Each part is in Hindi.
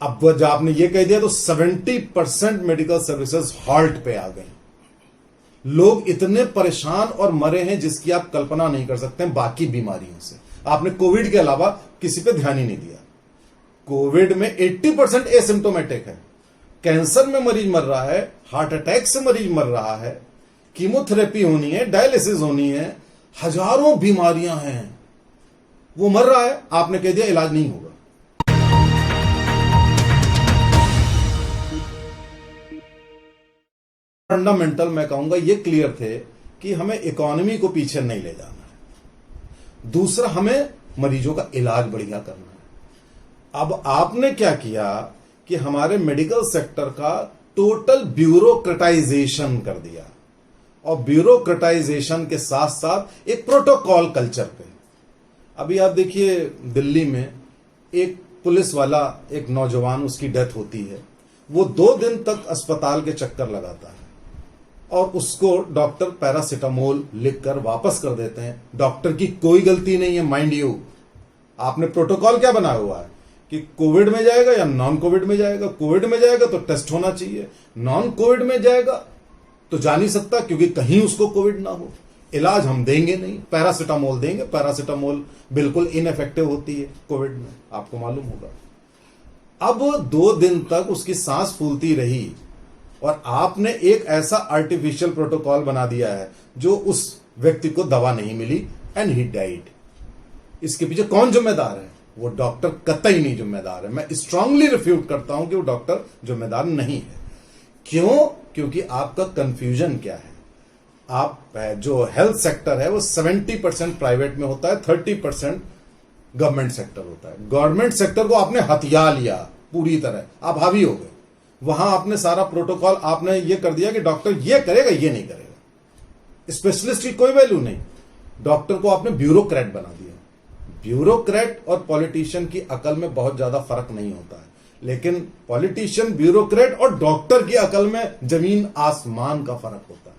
अब जब आपने ये कह दिया तो 70% मेडिकल सर्विसेज हॉल्ट पे आ गई। लोग इतने परेशान और मरे हैं जिसकी आप कल्पना नहीं कर सकते हैं बाकी बीमारियों से। आपने कोविड के अलावा किसी पे ध्यान ही नहीं दिया। कोविड में 80% एसिम्टोमेटिक है। कैंसर में मरीज मर रहा है, हार्ट अटैक से मरीज मर रहा है, कीमोथेरेपी होनी है, डायलिसिस होनी है, हजारों बीमारियां हैं, वो मर रहा है। आपने कह दिया इलाज नहीं होगा। फंडामेंटल मैं कहूंगा ये क्लियर थे कि हमें इकोनॉमी को पीछे नहीं ले जाना है। दूसरा, हमें मरीजों का इलाज बढ़िया करना है। अब आपने क्या किया कि हमारे मेडिकल सेक्टर का टोटल ब्यूरोक्रेटाइजेशन कर दिया, और ब्यूरोक्रेटाइजेशन के साथ साथ एक प्रोटोकॉल कल्चर पे। अभी आप देखिए दिल्ली में एक पुलिस वाला, एक नौजवान, उसकी डेथ होती है, वो 2 दिन तक अस्पताल के चक्कर लगाता है और उसको डॉक्टर पैरासिटामोल लिखकर वापस कर देते हैं। डॉक्टर की कोई गलती नहीं है, माइंड यू। आपने प्रोटोकॉल क्या बनाया हुआ है कि कोविड में जाएगा या नॉन कोविड में जाएगा। कोविड में जाएगा तो टेस्ट होना चाहिए, नॉन कोविड में जाएगा तो जा नहीं सकता क्योंकि कहीं उसको कोविड ना हो। इलाज हम देंगे नहीं, पैरासिटामोल देंगे। पैरासिटामोल बिल्कुल इनइफेक्टिव होती है कोविड में, आपको मालूम होगा। अब 2 दिन तक उसकी सांस फूलती रही और आपने एक ऐसा आर्टिफिशियल प्रोटोकॉल बना दिया है जो उस व्यक्ति को दवा नहीं मिली एंड ही डाइड। इसके पीछे कौन जिम्मेदार है? वो डॉक्टर कतई नहीं जिम्मेदार है। मैं स्ट्रांगली रिफ्यूट करता हूं कि वो डॉक्टर जिम्मेदार नहीं है। क्यों? क्योंकि आपका कंफ्यूजन क्या है। आप जो हेल्थ सेक्टर है वो 70% प्राइवेट में होता है, 30% गवर्नमेंट सेक्टर होता है। गवर्नमेंट सेक्टर को आपने हथिया लिया पूरी तरह, आप हावी हो गए। वहां आपने सारा प्रोटोकॉल आपने ये कर दिया कि डॉक्टर ये करेगा, ये नहीं करेगा। स्पेशलिस्ट की कोई वैल्यू नहीं। डॉक्टर को आपने ब्यूरोक्रेट बना दिया। ब्यूरोक्रेट और पॉलिटिशियन की अकल में बहुत ज्यादा फर्क नहीं होता है, लेकिन पॉलिटिशियन, ब्यूरोक्रेट और डॉक्टर की अकल में जमीन आसमान का फर्क होता है।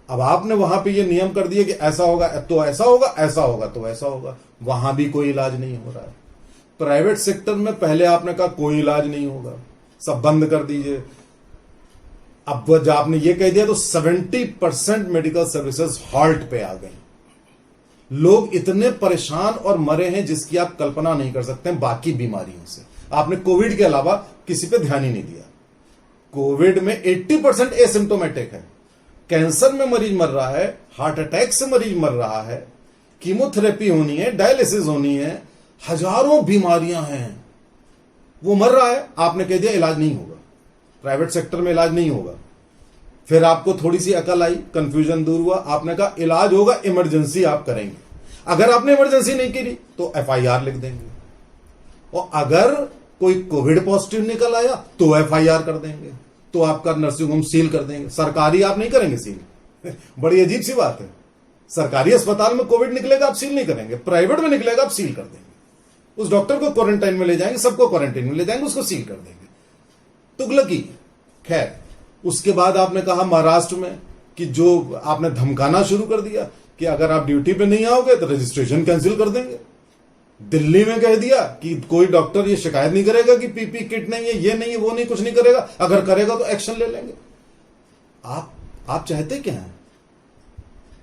अब आपने वहां पे ये नियम कर दिया कि ऐसा होगा तो ऐसा होगा, ऐसा होगा तो ऐसा होगा। वहां भी कोई इलाज नहीं हो रहा है। प्राइवेट सेक्टर में पहले आपने कहा कोई इलाज नहीं होगा, सब बंद कर दीजिए। अब जब आपने ये कह दिया तो 70% मेडिकल सर्विसेज हॉल्ट पे आ गई। लोग इतने परेशान और मरे हैं जिसकी आप कल्पना नहीं कर सकते हैं बाकी बीमारियों से। आपने कोविड के अलावा किसी पे ध्यान ही नहीं दिया। कोविड में 80% एसिम्टोमेटिक है। कैंसर में मरीज मर रहा है, हार्ट अटैक से मरीज मर रहा है, कीमोथेरेपी होनी है, डायलिसिस होनी है, हजारों बीमारियां हैं, वो मर रहा है। आपने कह दिया इलाज नहीं होगा, प्राइवेट सेक्टर में इलाज नहीं होगा। फिर आपको थोड़ी सी अकल आई, कंफ्यूजन दूर हुआ, आपने कहा इलाज होगा, इमरजेंसी आप करेंगे। अगर आपने इमरजेंसी नहीं की तो FIR लिख देंगे, और अगर कोई कोविड पॉजिटिव निकल आया तो FIR कर देंगे, तो आपका नर्सिंग होम सील कर देंगे। सरकारी आप नहीं करेंगे सील। बड़ी अजीब सी बात है। सरकारी अस्पताल में कोविड निकलेगा आप सील नहीं करेंगे, प्राइवेट में निकलेगा आप सील कर देंगे। उस डॉक्टर को क्वारंटाइन में ले जाएंगे, सबको क्वारंटाइन में ले जाएंगे, उसको सील कर देंगे। तुगलकी। खैर, उसके बाद आपने कहा महाराष्ट्र में कि जो आपने धमकाना शुरू कर दिया कि अगर आप ड्यूटी पे नहीं आओगे तो रजिस्ट्रेशन कैंसिल कर देंगे। दिल्ली में कह दिया कि कोई डॉक्टर ये शिकायत नहीं करेगा कि पीपी किट नहीं है, ये नहीं है, वो नहीं, कुछ नहीं करेगा। अगर करेगा तो एक्शन ले लेंगे। आप चाहते क्या हैं?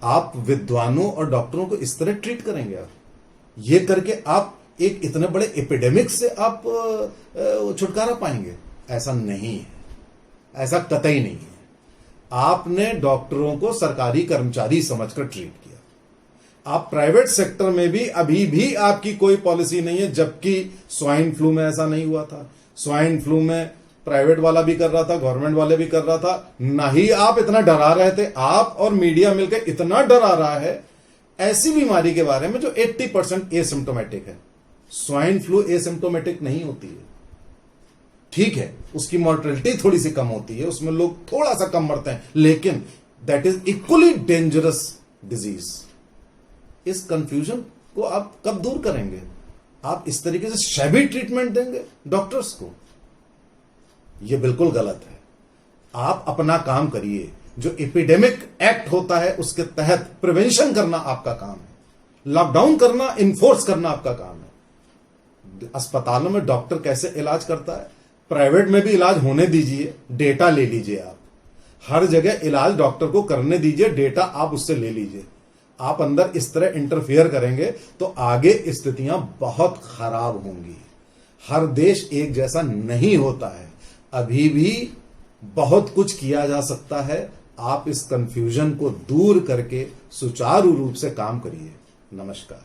आप विद्वानों और डॉक्टरों को इस तरह ट्रीट करेंगे? आप ये करके आप एक इतने बड़े एपिडेमिक से आप छुटकारा पाएंगे? ऐसा नहीं है, ऐसा कतई नहीं है। आपने डॉक्टरों को सरकारी कर्मचारी समझकर ट्रीट किया। आप प्राइवेट सेक्टर में भी अभी भी आपकी कोई पॉलिसी नहीं है, जबकि स्वाइन फ्लू में ऐसा नहीं हुआ था। स्वाइन फ्लू में प्राइवेट वाला भी कर रहा था, गवर्नमेंट वाले भी कर रहा था। ना ही आप इतना डरा रहे थे, आप और मीडिया मिलकर इतना डरा रहा है ऐसी बीमारी के बारे में जो 80% एसिम्टोमेटिक है। स्वाइन फ्लू एसिम्टोमेटिक नहीं होती है, ठीक है, उसकी मॉर्टेलिटी थोड़ी सी कम होती है, उसमें लोग थोड़ा सा कम मरते हैं, लेकिन that is equally dangerous disease. इस कंफ्यूजन को आप कब दूर करेंगे? आप इस तरीके से शैबी ट्रीटमेंट देंगे डॉक्टर्स को? यह बिल्कुल गलत है। आप अपना काम करिए। जो एपिडेमिक एक्ट होता है उसके तहत प्रिवेंशन करना आपका काम है, लॉकडाउन करना, इन्फोर्स करना आपका काम है। अस्पतालों में डॉक्टर कैसे इलाज करता है, प्राइवेट में भी इलाज होने दीजिए, डेटा ले लीजिए। आप हर जगह इलाज डॉक्टर को करने दीजिए, डेटा आप उससे ले लीजिए। आप अंदर इस तरह इंटरफेयर करेंगे तो आगे स्थितियां बहुत खराब होंगी। हर देश एक जैसा नहीं होता है, अभी भी बहुत कुछ किया जा सकता है। आप इस कंफ्यूजन को दूर करके सुचारू रूप से काम करिए। नमस्कार।